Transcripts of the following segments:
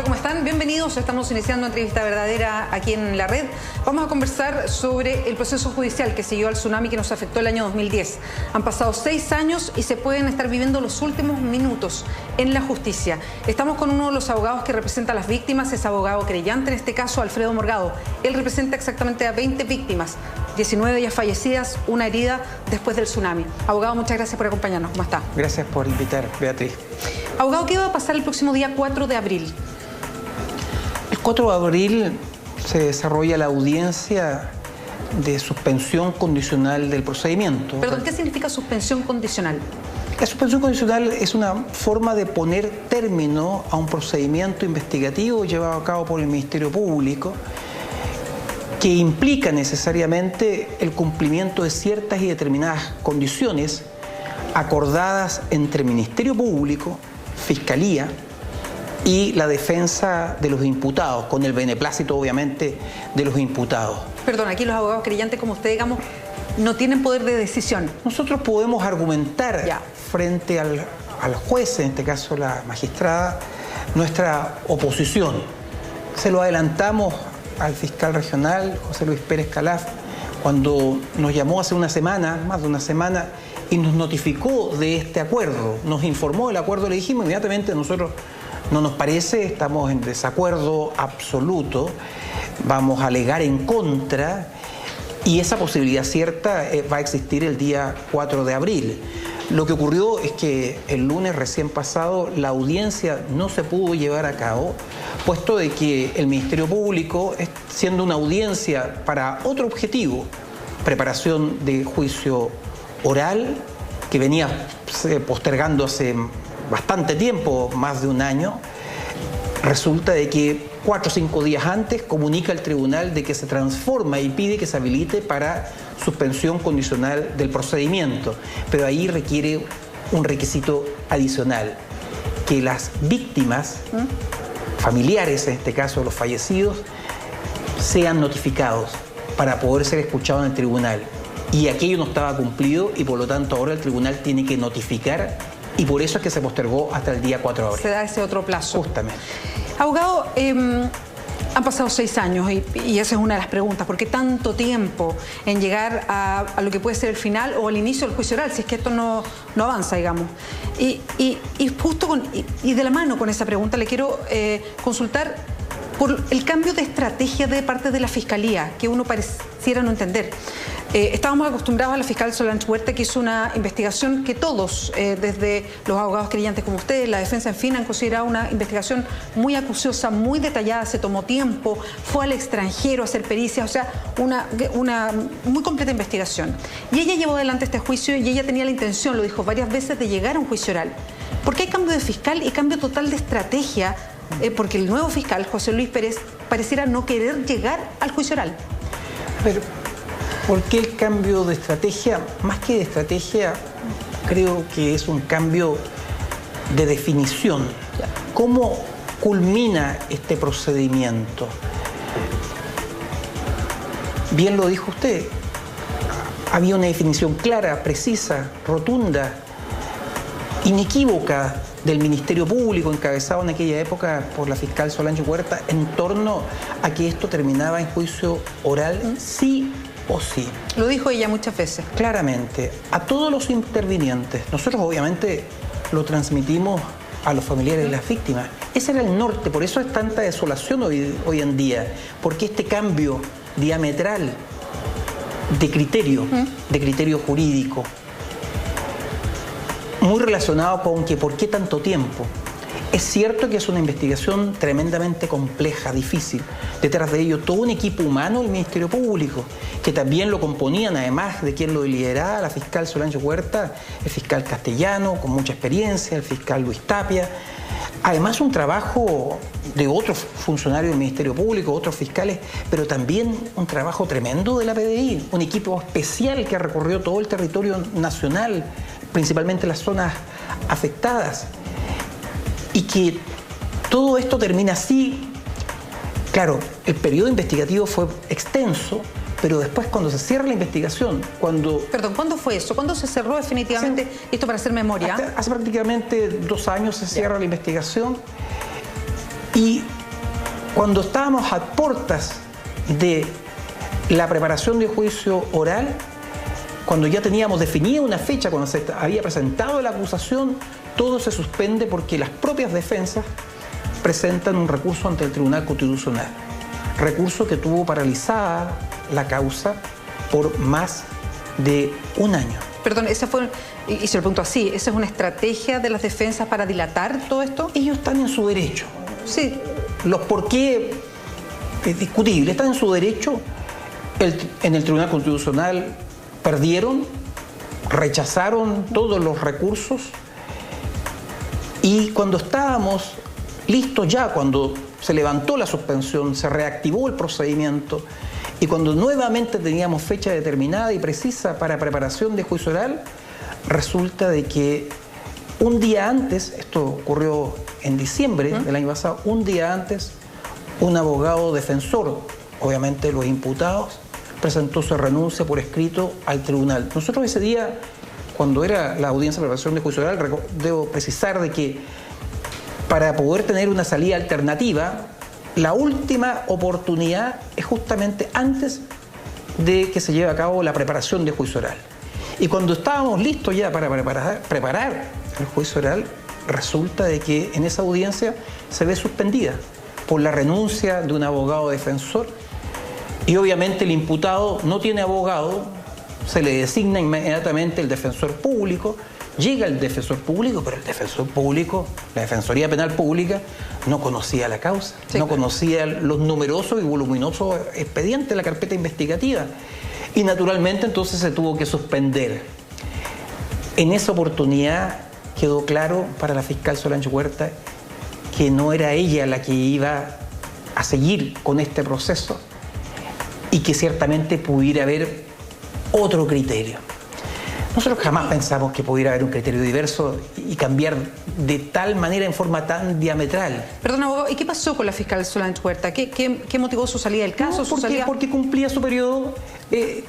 ¿cómo están? Bienvenidos. Estamos iniciando una entrevista verdadera aquí en la red. Vamos a conversar sobre el proceso judicial que siguió al tsunami que nos afectó el año 2010. Han pasado 6 años y se pueden estar viviendo los últimos minutos en la justicia. Estamos con uno de los abogados que representa a las víctimas, es abogado creyente en este caso, Alfredo Morgado. Él representa exactamente a 20 víctimas, 19 de ellas fallecidas, una herida después del tsunami. Abogado, muchas gracias por acompañarnos. ¿Cómo está? Gracias por invitar, Beatriz. Abogado, ¿qué va a pasar el próximo día 4 de abril? El 4 de abril se desarrolla la audiencia de suspensión condicional del procedimiento. Perdón, ¿qué significa suspensión condicional? La suspensión condicional es una forma de poner término a un procedimiento investigativo llevado a cabo por el Ministerio Público que implica necesariamente el cumplimiento de ciertas y determinadas condiciones acordadas entre Ministerio Público, Fiscalía y la defensa de los imputados, con el beneplácito obviamente de los imputados. Perdón, aquí los abogados creyentes como usted, digamos, no tienen poder de decisión. Nosotros podemos argumentar frente al juez, en este caso la magistrada, nuestra oposición. Se lo adelantamos al fiscal regional, José Luis Pérez Calaf, cuando nos llamó hace una semana, más de una semana, y nos notificó de este acuerdo, nos informó del acuerdo, le dijimos inmediatamente a nosotros no nos parece, estamos en desacuerdo absoluto, vamos a alegar en contra y esa posibilidad cierta va a existir el día 4 de abril. Lo que ocurrió es que el lunes recién pasado la audiencia no se pudo llevar a cabo, puesto de que el Ministerio Público, siendo una audiencia para otro objetivo, preparación de juicio oral, que venía postergando hace bastante tiempo, más de un año, resulta de que 4 o 5 días antes comunica al tribunal de que se transforma y pide que se habilite para suspensión condicional del procedimiento. Pero ahí requiere un requisito adicional, que las víctimas, familiares en este caso los fallecidos, sean notificados para poder ser escuchados en el tribunal. Y aquello no estaba cumplido y por lo tanto ahora el tribunal tiene que notificar y por eso es que se postergó hasta el día 4 de abril. Se da ese otro plazo. Justamente. Abogado, han pasado 6 años y esa es una de las preguntas. ¿Por qué tanto tiempo en llegar a lo que puede ser el final o el inicio del juicio oral, si es que esto no avanza, digamos? Y justo de la mano con esa pregunta le quiero consultar por el cambio de estrategia de parte de la Fiscalía, que uno pareciera no entender. Estábamos acostumbrados a la fiscal Solange Huerta, que hizo una investigación que todos, desde los abogados creyentes como ustedes, la defensa, en fin, han considerado una investigación muy acuciosa, muy detallada, se tomó tiempo, fue al extranjero a hacer pericias, o sea, una muy completa investigación. Y ella llevó adelante este juicio y ella tenía la intención, lo dijo varias veces, de llegar a un juicio oral. ¿Por qué hay cambio de fiscal y cambio total de estrategia? Porque el nuevo fiscal, José Luis Pérez, pareciera no querer llegar al juicio oral. Pero, ¿por qué el cambio de estrategia? Más que de estrategia, creo que es un cambio de definición. ¿Cómo culmina este procedimiento? Bien lo dijo usted, había una definición clara, precisa, rotunda, inequívoca del Ministerio Público, encabezado en aquella época por la fiscal Solange Huerta, en torno a que esto terminaba en juicio oral, sí o sí. Lo dijo ella muchas veces. Claramente, a todos los intervinientes. Nosotros obviamente lo transmitimos a los familiares de las víctimas. Ese era el norte, por eso es tanta desolación hoy en día, porque este cambio diametral de criterio jurídico, muy relacionado con que por qué tanto tiempo. Es cierto que es una investigación tremendamente compleja, difícil. Detrás de ello todo un equipo humano del Ministerio Público, que también lo componían, además de quien lo lideraba, la fiscal Solange Huerta, el fiscal Castellano, con mucha experiencia, el fiscal Luis Tapia. Además un trabajo de otros funcionarios del Ministerio Público, otros fiscales, pero también un trabajo tremendo de la PDI, un equipo especial que ha recorrido todo el territorio nacional, principalmente las zonas afectadas. Y que todo esto termina así. Claro, el periodo investigativo fue extenso, pero después cuando se cierra la investigación, Perdón, ¿cuándo fue eso? ¿Cuándo se cerró definitivamente esto para hacer memoria? Hace prácticamente 2 años se cierra la investigación y Cuando estábamos a puertas de la preparación de juicio oral, cuando ya teníamos definida una fecha, cuando se había presentado la acusación, todo se suspende porque las propias defensas presentan un recurso ante el Tribunal Constitucional. Recurso que tuvo paralizada la causa por más de un año. Perdón, esa fue, y se lo pregunto así, ¿esa es una estrategia de las defensas para dilatar todo esto? Ellos están en su derecho. Sí. Los por qué es discutible, están en su derecho. En el Tribunal Constitucional perdieron, rechazaron todos los recursos y cuando estábamos listos ya, cuando se levantó la suspensión, se reactivó el procedimiento y cuando nuevamente teníamos fecha determinada y precisa para preparación de juicio oral, resulta de que un día antes, esto ocurrió en diciembre del año pasado, un día antes, un abogado defensor, obviamente los imputados, presentó su renuncia por escrito al tribunal. Nosotros ese día, cuando era la audiencia de preparación de juicio oral, debo precisar de que para poder tener una salida alternativa, la última oportunidad es justamente antes de que se lleve a cabo la preparación de juicio oral. Y cuando estábamos listos ya para preparar el juicio oral, resulta de que en esa audiencia se ve suspendida por la renuncia de un abogado defensor y obviamente el imputado no tiene abogado, se le designa inmediatamente el defensor público, llega el defensor público, pero el defensor público, la Defensoría Penal Pública, no conocía la causa, sí, no conocía los numerosos y voluminosos expedientes de la carpeta investigativa. Y naturalmente entonces se tuvo que suspender. En esa oportunidad quedó claro para la fiscal Solange Huerta que no era ella la que iba a seguir con este proceso y que ciertamente pudiera haber otro criterio. Nosotros jamás pensamos que pudiera haber un criterio diverso y cambiar de tal manera, en forma tan diametral. Perdón, abogado, ¿y qué pasó con la fiscal Solange Huerta? ¿Qué motivó su salida del caso? No, porque cumplía su periodo.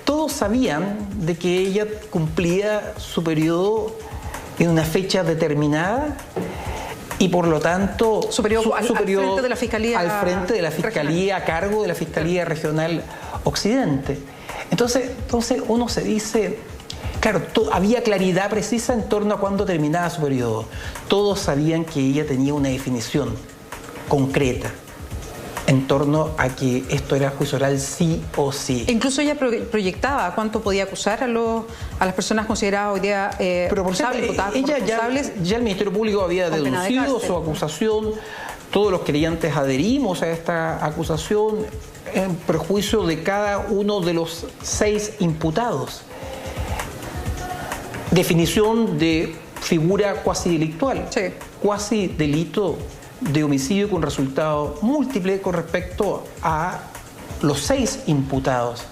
Todos sabían de que ella cumplía su periodo en una fecha determinada y por lo tanto su periodo al frente de la Fiscalía, al frente de la Fiscalía, a cargo de la Fiscalía Regional Occidente. Entonces uno se dice, claro, había claridad precisa en torno a cuándo terminaba su periodo. Todos sabían que ella tenía una definición concreta en torno a que esto era juicio oral sí o sí. Incluso ella proyectaba cuánto podía acusar a las personas consideradas hoy día responsables, imputadas como responsables. Ya el Ministerio Público había deducido su acusación, todos los creyentes adherimos a esta acusación en perjuicio de cada uno de los 6 imputados. Definición de figura cuasi delictual, sí, cuasi delito de homicidio con resultado múltiple con respecto a los 6 imputados.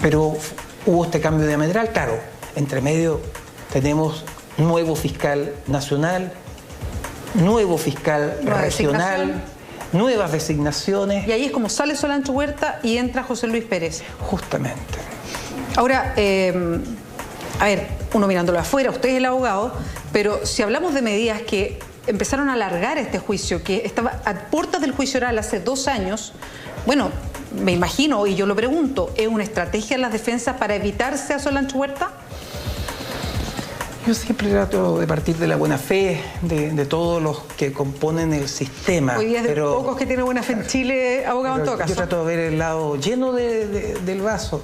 Pero hubo este cambio diametral, claro, entre medio tenemos nuevo fiscal nacional, nuevo fiscal regional, nuevas designaciones. Y ahí es como sale Solange Huerta y entra José Luis Pérez. Justamente. Ahora, a ver, uno mirándolo afuera, usted es el abogado, pero si hablamos de medidas que empezaron a alargar este juicio, que estaba a puertas del juicio oral hace 2 años, bueno, me imagino, y yo lo pregunto, ¿es una estrategia de las defensas para evitarse a Solange Huerta? Yo siempre trato de partir de la buena fe de todos los que componen el sistema. Hoy día es de pocos que tienen buena fe en Chile, abogado, en todo caso. Yo trato de ver el lado lleno del vaso.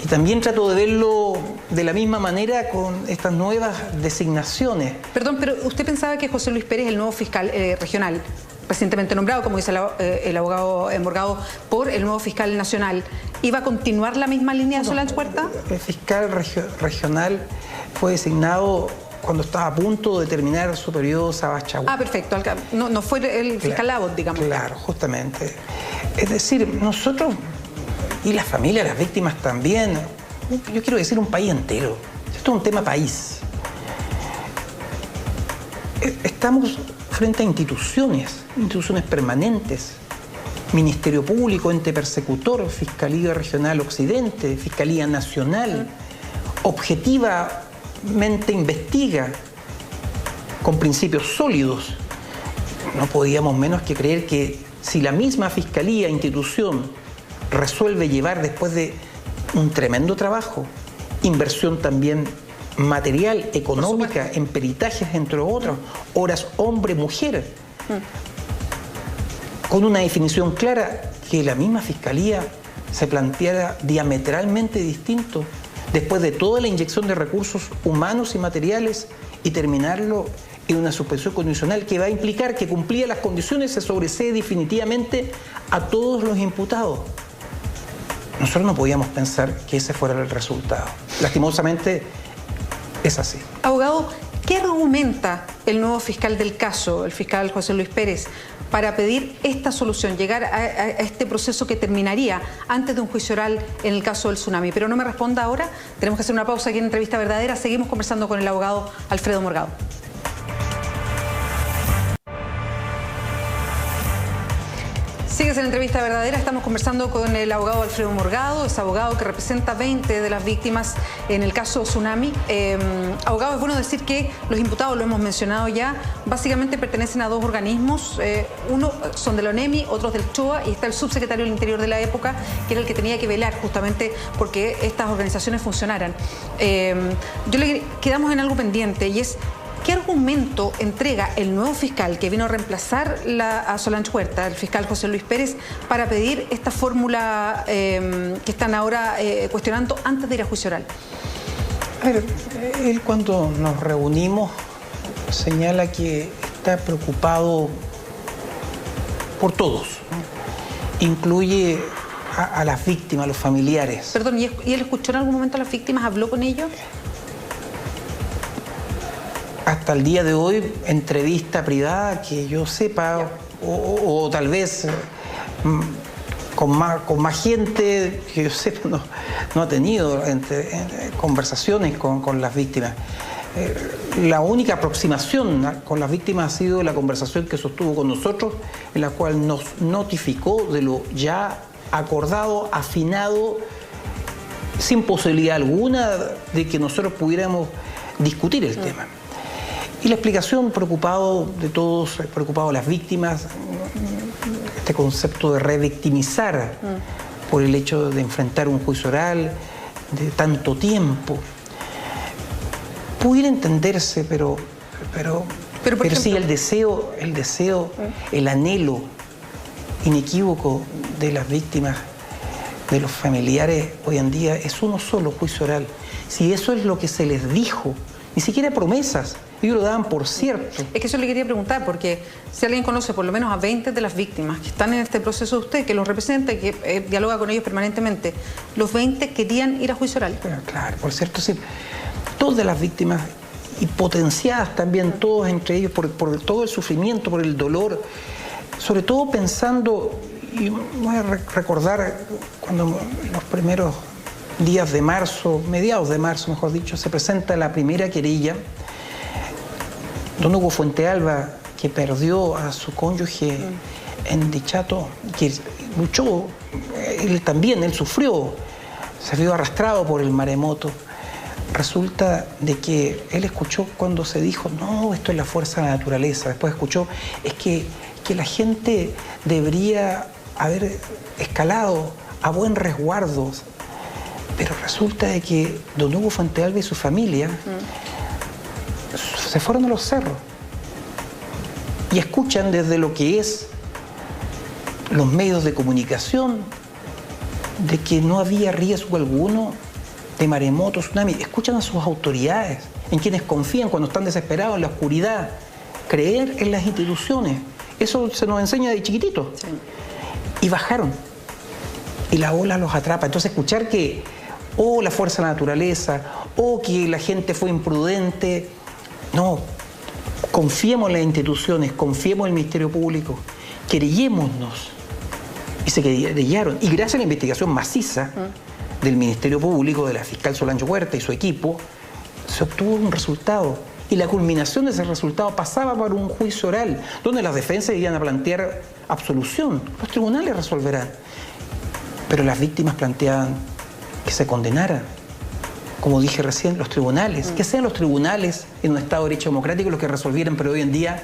Y también trato de verlo de la misma manera con estas nuevas designaciones. Perdón, pero ¿usted pensaba que José Luis Pérez, el nuevo fiscal regional, recientemente nombrado, como dice el abogado Morgado, por el nuevo fiscal nacional, iba a continuar la misma línea de Solange Huerta? El fiscal regional fue designado cuando estaba a punto de terminar su periodo Sabachahuá. Ah, perfecto. No fue el fiscal Labot, digamos. Claro, justamente. Es decir, nosotros y las familias, las víctimas también, yo quiero decir un país entero. Esto es un tema país. Estamos frente a instituciones permanentes, Ministerio Público, ente persecutor, Fiscalía Regional Occidente, Fiscalía Nacional, objetivamente investiga con principios sólidos. No podíamos menos que creer que si la misma Fiscalía, institución, resuelve llevar después de un tremendo trabajo, inversión también material, económica, en peritajes, entre otros, horas hombre-mujer, con una definición clara, que la misma Fiscalía se planteara diametralmente distinto después de toda la inyección de recursos humanos y materiales y terminarlo en una suspensión condicional que va a implicar que cumplía las condiciones, se sobresee definitivamente a todos los imputados. Nosotros no podíamos pensar que ese fuera el resultado. Lastimosamente es así. Abogado, ¿qué argumenta el nuevo fiscal del caso, el fiscal José Luis Pérez, para pedir esta solución, llegar a este proceso que terminaría antes de un juicio oral en el caso del tsunami? Pero no me responda ahora, tenemos que hacer una pausa aquí en Entrevista Verdadera. Seguimos conversando con el abogado Alfredo Morgado. Sigues en Entrevista Verdadera, estamos conversando con el abogado Alfredo Morgado, es abogado que representa 20 de las víctimas en el caso Tsunami. Abogado, es bueno decir que los imputados, lo hemos mencionado ya, básicamente pertenecen a dos organismos, uno son de la ONEMI, otros del CHOA, y está el subsecretario del Interior de la época, que era el que tenía que velar justamente porque estas organizaciones funcionaran. Quedamos en algo pendiente, y es: ¿qué argumento entrega el nuevo fiscal que vino a reemplazar a Solange Huerta, el fiscal José Luis Pérez, para pedir esta fórmula que están ahora cuestionando antes de ir a juicio oral? A ver, él cuando nos reunimos señala que está preocupado por todos, ¿no? Incluye a las víctimas, a los familiares. Perdón, ¿y él escuchó en algún momento a las víctimas? ¿Habló con ellos? Hasta el día de hoy, entrevista privada que yo sepa, o tal vez con más gente que yo sepa, no ha tenido conversaciones con las víctimas. La única aproximación con las víctimas ha sido la conversación que sostuvo con nosotros, en la cual nos notificó de lo ya acordado, afinado, sin posibilidad alguna de que nosotros pudiéramos discutir el tema. Y la explicación, preocupado de todos, preocupado de las víctimas, este concepto de revictimizar por el hecho de enfrentar un juicio oral de tanto tiempo, pudiera entenderse, pero sí el deseo, el anhelo inequívoco de las víctimas, de los familiares hoy en día, es uno solo: juicio oral. Si eso es lo que se les dijo, ni siquiera promesas, ellos lo daban por cierto. Es que eso le quería preguntar, porque si alguien conoce por lo menos a 20 de las víctimas que están en este proceso de usted, que los representa y que dialoga con ellos permanentemente, los 20 querían ir a juicio oral. Claro, por cierto, sí. Todas de las víctimas, y potenciadas también todos entre ellos por todo el sufrimiento, por el dolor, sobre todo pensando, y voy a recordar cuando los primeros días de marzo, mediados de marzo, mejor dicho, se presenta la primera querella. Don Hugo Fuentealba, que perdió a su cónyuge en Dichato, que luchó, él sufrió, se vio arrastrado por el maremoto. Resulta de que él escuchó cuando se dijo: no, esto es la fuerza de la naturaleza. Después escuchó: es que la gente debería haber escalado a buen resguardo. Pero resulta de que don Hugo Fuentealba y su familia se fueron a los cerros y escuchan desde lo que es los medios de comunicación de que no había riesgo alguno de maremoto, tsunami. Escuchan a sus autoridades, en quienes confían cuando están desesperados en la oscuridad. Creer en las instituciones, eso se nos enseña de chiquitito. Sí. Y bajaron y la ola los atrapa. Entonces escuchar que la fuerza de la naturaleza, que la gente fue imprudente. No, confiemos en las instituciones, confiemos en el Ministerio Público, querellémonos. Y se querellaron. Y gracias a la investigación maciza del Ministerio Público, de la fiscal Solange Huerta y su equipo, se obtuvo un resultado. Y la culminación de ese resultado pasaba por un juicio oral, donde las defensas iban a plantear absolución. Los tribunales resolverán. Pero las víctimas planteaban que se condenaran. Como dije recién, los tribunales, que sean los tribunales en un Estado de Derecho democrático los que resolvieran, pero hoy en día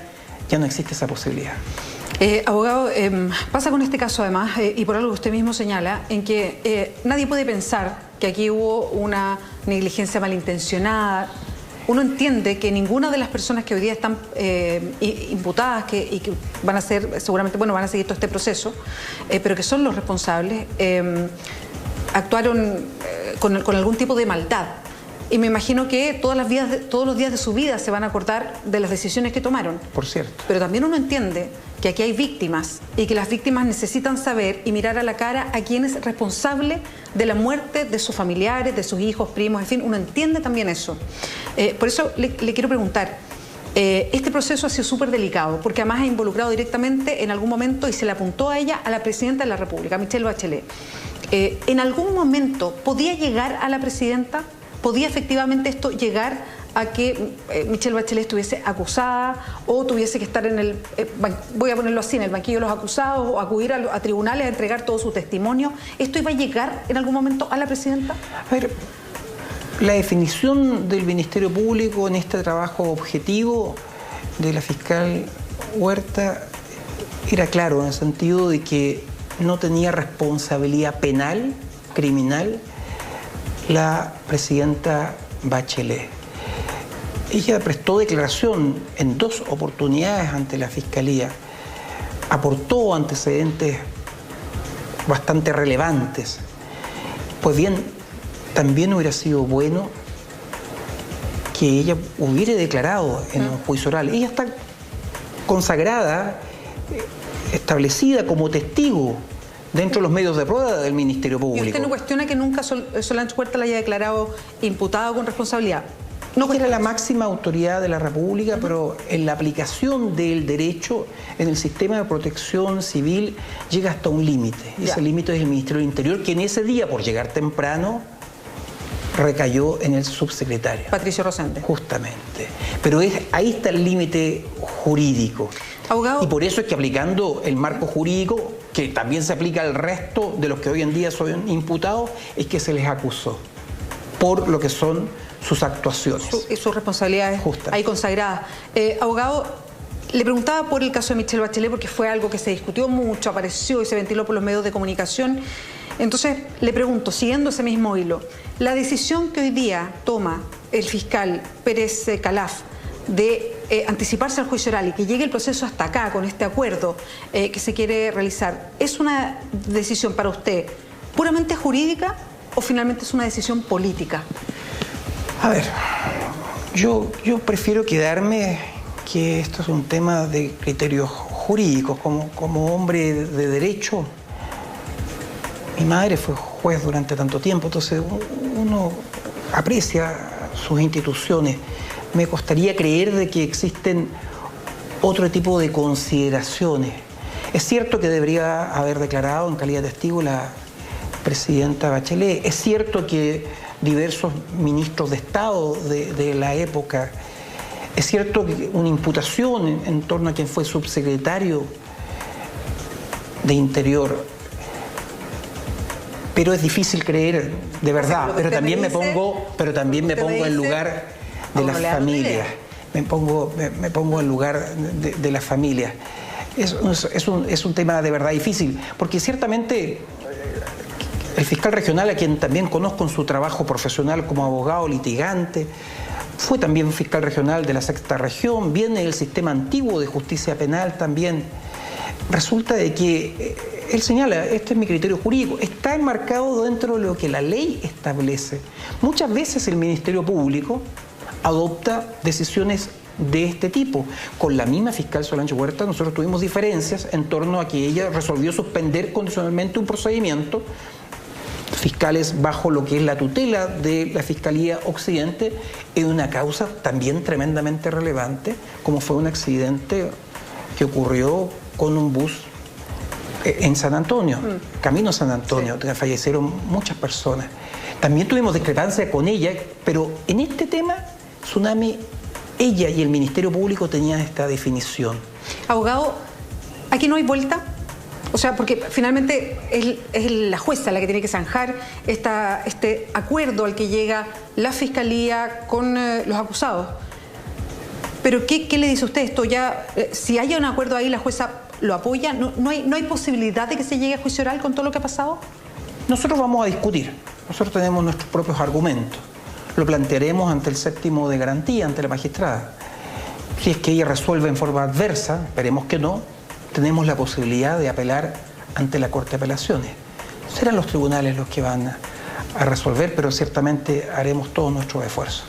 ya no existe esa posibilidad. Abogado, pasa con este caso además, y por algo que usted mismo señala, en que nadie puede pensar que aquí hubo una negligencia malintencionada. Uno entiende que ninguna de las personas que hoy día están imputadas y que van a ser, seguramente, van a seguir todo este proceso, pero que son los responsables, actuaron con algún tipo de maldad. Y me imagino que todos los días de su vida se van a acordar de las decisiones que tomaron. Por cierto. Pero también uno entiende que aquí hay víctimas y que las víctimas necesitan saber y mirar a la cara a quien es responsable de la muerte de sus familiares, de sus hijos, primos, en fin, uno entiende también eso. Por eso le quiero preguntar, este proceso ha sido súper delicado, porque además ha involucrado directamente en algún momento, y se le apuntó a ella, a la presidenta de la República, Michelle Bachelet. ¿En algún momento podía llegar a la presidenta? ¿Podía efectivamente esto llegar a que Michelle Bachelet estuviese acusada o tuviese que estar en el, voy a ponerlo así, en el banquillo de los acusados, o acudir a tribunales a entregar todo su testimonio? ¿Esto iba a llegar en algún momento a la presidenta? A ver, la definición del Ministerio Público en este trabajo objetivo de la fiscal Huerta era claro, en el sentido de que no tenía responsabilidad penal, criminal, la presidenta Bachelet. Ella prestó declaración en 2 oportunidades ante la Fiscalía, aportó antecedentes bastante relevantes. Pues bien, también hubiera sido bueno que ella hubiera declarado en un juicio oral. Ella está consagrada, establecida como testigo dentro de los medios de prueba del Ministerio Público. ¿Y usted no cuestiona que nunca Solange Huerta la haya declarado imputado con responsabilidad? No, que era la máxima autoridad de la República, pero en la aplicación del derecho, en el sistema de protección civil, llega hasta un límite. Y ese límite es el Ministerio del Interior, que en ese día, por llegar temprano, recayó en el subsecretario. Patricio Rosende. Justamente. Pero ahí está el límite jurídico. Abogado. Y por eso es que aplicando el marco jurídico, que también se aplica al resto de los que hoy en día son imputados, es que se les acusó por lo que son sus actuaciones. Sus responsabilidades ahí consagradas. Abogado, le preguntaba por el caso de Michelle Bachelet porque fue algo que se discutió mucho, apareció y se ventiló por los medios de comunicación. Entonces, le pregunto, siguiendo ese mismo hilo, la decisión que hoy día toma el fiscal Pérez Calaf de anticiparse al juicio oral y que llegue el proceso hasta acá con este acuerdo que se quiere realizar, ¿es una decisión para usted puramente jurídica o finalmente es una decisión política? A ver, yo prefiero quedarme que esto es un tema de criterios jurídicos. Como hombre de derecho, mi madre fue juez durante tanto tiempo, entonces uno aprecia sus instituciones. Me costaría creer de que existen otro tipo de consideraciones. Es cierto que debería haber declarado en calidad de testigo la presidenta Bachelet. Es cierto que diversos ministros de Estado de la época. Es cierto que una imputación en torno a quien fue subsecretario de Interior. Pero es difícil creer, de verdad. Pero también me pongo en lugar de las familias. Me pongo en lugar de las familias. Es un tema de verdad difícil, porque ciertamente el fiscal regional, a quien también conozco en su trabajo profesional como abogado litigante, fue también fiscal regional de la Sexta Región, viene del sistema antiguo de justicia penal también. Resulta de que él señala, este es mi criterio jurídico, está enmarcado dentro de lo que la ley establece. Muchas veces el Ministerio Público adopta decisiones de este tipo. Con la misma fiscal Solange Huerta nosotros tuvimos diferencias en torno a que ella resolvió suspender condicionalmente un procedimiento, fiscales bajo lo que es la tutela de la Fiscalía Occidente, en una causa también tremendamente relevante, como fue un accidente que ocurrió con un bus en San Antonio, camino a San Antonio, donde fallecieron muchas personas. También tuvimos discrepancia con ella, pero en este tema, Tsunami, ella y el Ministerio Público tenían esta definición. Abogado, ¿aquí no hay vuelta? O sea, porque finalmente es la jueza la que tiene que zanjar este acuerdo al que llega la Fiscalía con los acusados. Pero ¿qué le dice usted esto? Ya, si hay un acuerdo ahí, la jueza lo apoya? ¿No hay posibilidad de que se llegue a juicio oral con todo lo que ha pasado? Nosotros vamos a discutir. Nosotros tenemos nuestros propios argumentos. Lo plantearemos ante el séptimo de garantía, ante la magistrada. Si es que ella resuelve en forma adversa, esperemos que no, tenemos la posibilidad de apelar ante la Corte de Apelaciones. Serán los tribunales los que van a resolver, pero ciertamente haremos todos nuestros esfuerzos.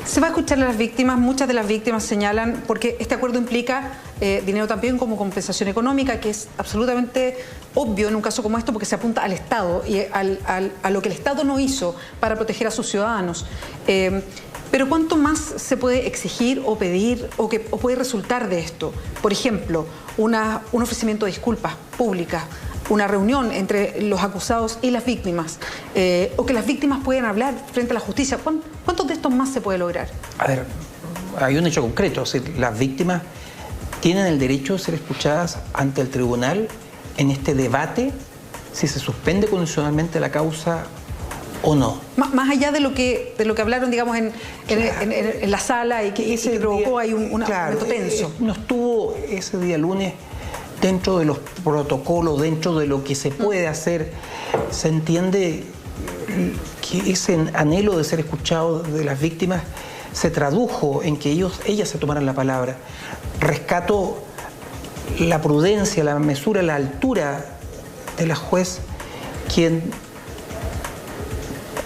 Se va a escuchar a las víctimas, muchas de las víctimas señalan, porque este acuerdo implica dinero también como compensación económica, que es absolutamente obvio en un caso como esto, porque se apunta al Estado y a lo que el Estado no hizo para proteger a sus ciudadanos. Pero ¿cuánto más se puede exigir o pedir o puede resultar de esto? Por ejemplo, un ofrecimiento de disculpas públicas, una reunión entre los acusados y las víctimas, o que las víctimas puedan hablar frente a la justicia. ¿Cuántos de estos más se puede lograr? A ver, hay un hecho concreto, es decir, las víctimas tienen el derecho de ser escuchadas ante el tribunal en este debate si se suspende condicionalmente la causa o no. Más allá de lo que hablaron, digamos, en la sala y que provocó ahí un momento tenso. No estuvo ese día lunes dentro de los protocolos, dentro de lo que se puede hacer. Se entiende que ese anhelo de ser escuchado de las víctimas se tradujo en que ellas se tomaran la palabra. Rescato la prudencia, la mesura, la altura de la juez, quien,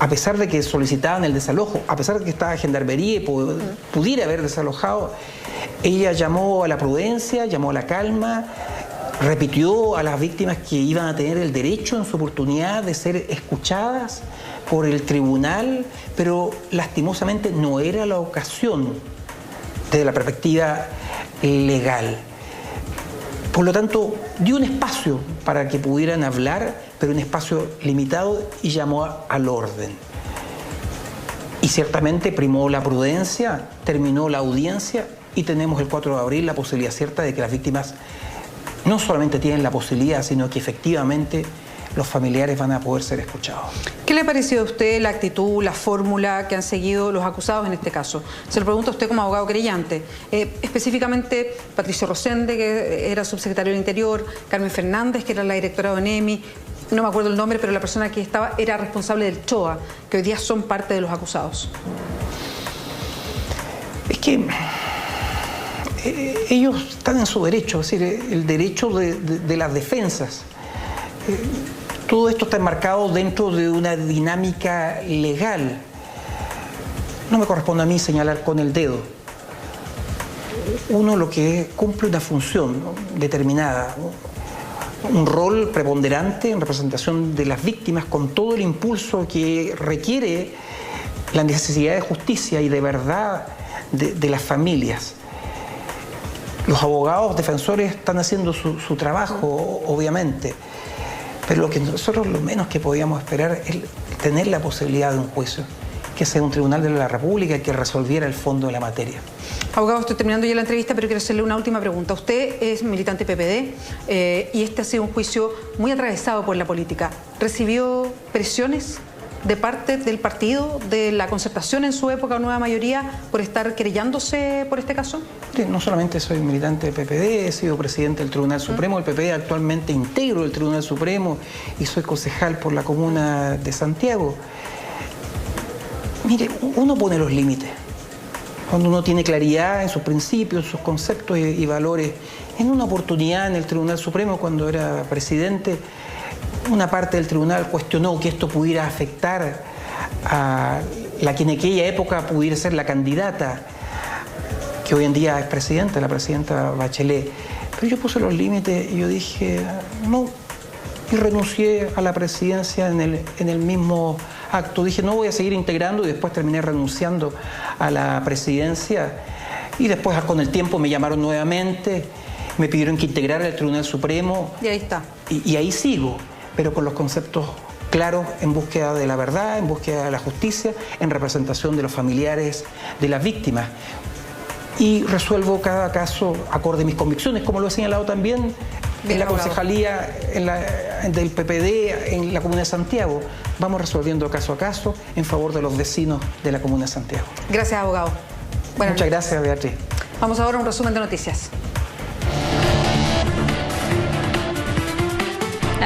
a pesar de que solicitaban el desalojo, a pesar de que estaba Gendarmería y pudiera haber desalojado, ella llamó a la prudencia, llamó a la calma, repitió a las víctimas que iban a tener el derecho en su oportunidad de ser escuchadas por el tribunal, pero lastimosamente no era la ocasión desde la perspectiva legal. Por lo tanto, dio un espacio para que pudieran hablar, pero un espacio limitado, y llamó al orden. Y ciertamente primó la prudencia, terminó la audiencia y tenemos el 4 de abril la posibilidad cierta de que las víctimas no solamente tienen la posibilidad, sino que efectivamente los familiares van a poder ser escuchados. ¿Qué le ha parecido a usted la actitud, la fórmula que han seguido los acusados en este caso? Se lo pregunto a usted como abogado querellante. Específicamente Patricio Rosende, que era subsecretario del Interior, Carmen Fernández, que era la directora de ONEMI, no me acuerdo el nombre, pero la persona que estaba era responsable del CHOA, que hoy día son parte de los acusados. Es que ellos están en su derecho, es decir, el derecho de las defensas. Todo esto está enmarcado dentro de una dinámica legal. No me corresponde a mí señalar con el dedo. Uno lo que cumple una función determinada, un rol preponderante en representación de las víctimas, con todo el impulso que requiere la necesidad de justicia y de verdad de las familias. Los abogados defensores están haciendo su trabajo, obviamente, pero lo menos que podíamos esperar es tener la posibilidad de un juicio, que sea un tribunal de la República que resolviera el fondo de la materia. Abogado, estoy terminando ya la entrevista, pero quiero hacerle una última pregunta. Usted es militante PPD y este ha sido un juicio muy atravesado por la política. ¿Recibió presiones de parte del partido, de la Concertación en su época, nueva mayoría, por estar querellándose por este caso? No solamente soy militante de PPD, he sido presidente del Tribunal Supremo, el PPD actualmente integro el Tribunal Supremo y soy concejal por la comuna de Santiago. Mire, uno pone los límites. Cuando uno tiene claridad en sus principios, sus conceptos y valores. En una oportunidad en el Tribunal Supremo, cuando era presidente, una parte del tribunal cuestionó que esto pudiera afectar a la que en aquella época pudiera ser la candidata, que hoy en día es presidenta, la presidenta Bachelet. Pero yo puse los límites y yo dije, no, y renuncié a la presidencia en el mismo acto. Dije, no voy a seguir integrando, y después terminé renunciando a la presidencia. Y después, con el tiempo, me llamaron nuevamente, me pidieron que integrara el Tribunal Supremo. Y ahí está. Y ahí sigo, pero con los conceptos claros, en búsqueda de la verdad, en búsqueda de la justicia, en representación de los familiares de las víctimas. Y resuelvo cada caso acorde a mis convicciones, como lo he señalado también en la concejalía del PPD en la Comuna de Santiago. Vamos resolviendo caso a caso en favor de los vecinos de la Comuna de Santiago. Gracias, abogado. Muchas gracias, Beatriz. Vamos ahora a un resumen de noticias.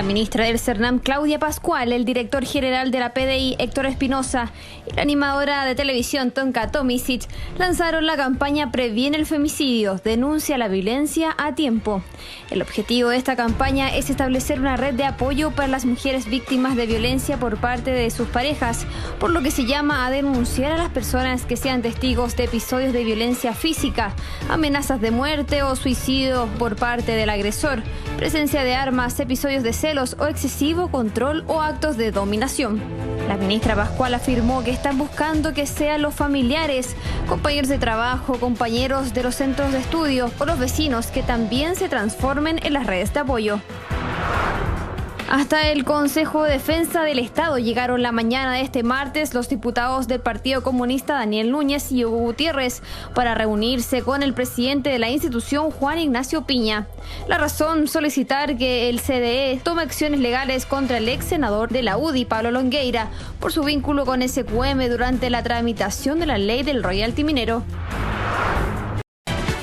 La ministra del CERNAM, Claudia Pascual, el director general de la PDI, Héctor Espinosa, y la animadora de televisión, Tonka Tomisic, lanzaron la campaña Previene el femicidio, denuncia la violencia a tiempo. El objetivo de esta campaña es establecer una red de apoyo para las mujeres víctimas de violencia por parte de sus parejas, por lo que se llama a denunciar a las personas que sean testigos de episodios de violencia física, amenazas de muerte o suicidio por parte del agresor, presencia de armas, episodios de celos o excesivo control o actos de dominación. La ministra Pascual afirmó que están buscando que sean los familiares, compañeros de trabajo, compañeros de los centros de estudio o los vecinos que también se transformen en las redes de apoyo. Hasta el Consejo de Defensa del Estado llegaron la mañana de este martes los diputados del Partido Comunista Daniel Núñez y Hugo Gutiérrez para reunirse con el presidente de la institución, Juan Ignacio Piña. La razón, solicitar que el CDE tome acciones legales contra el ex senador de la UDI, Pablo Longueira, por su vínculo con SQM durante la tramitación de la ley del royalty minero.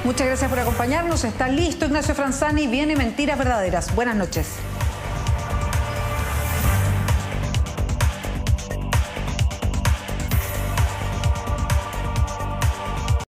Muchas gracias por acompañarnos. Está listo Ignacio Franzani. Viene Mentiras Verdaderas. Buenas noches.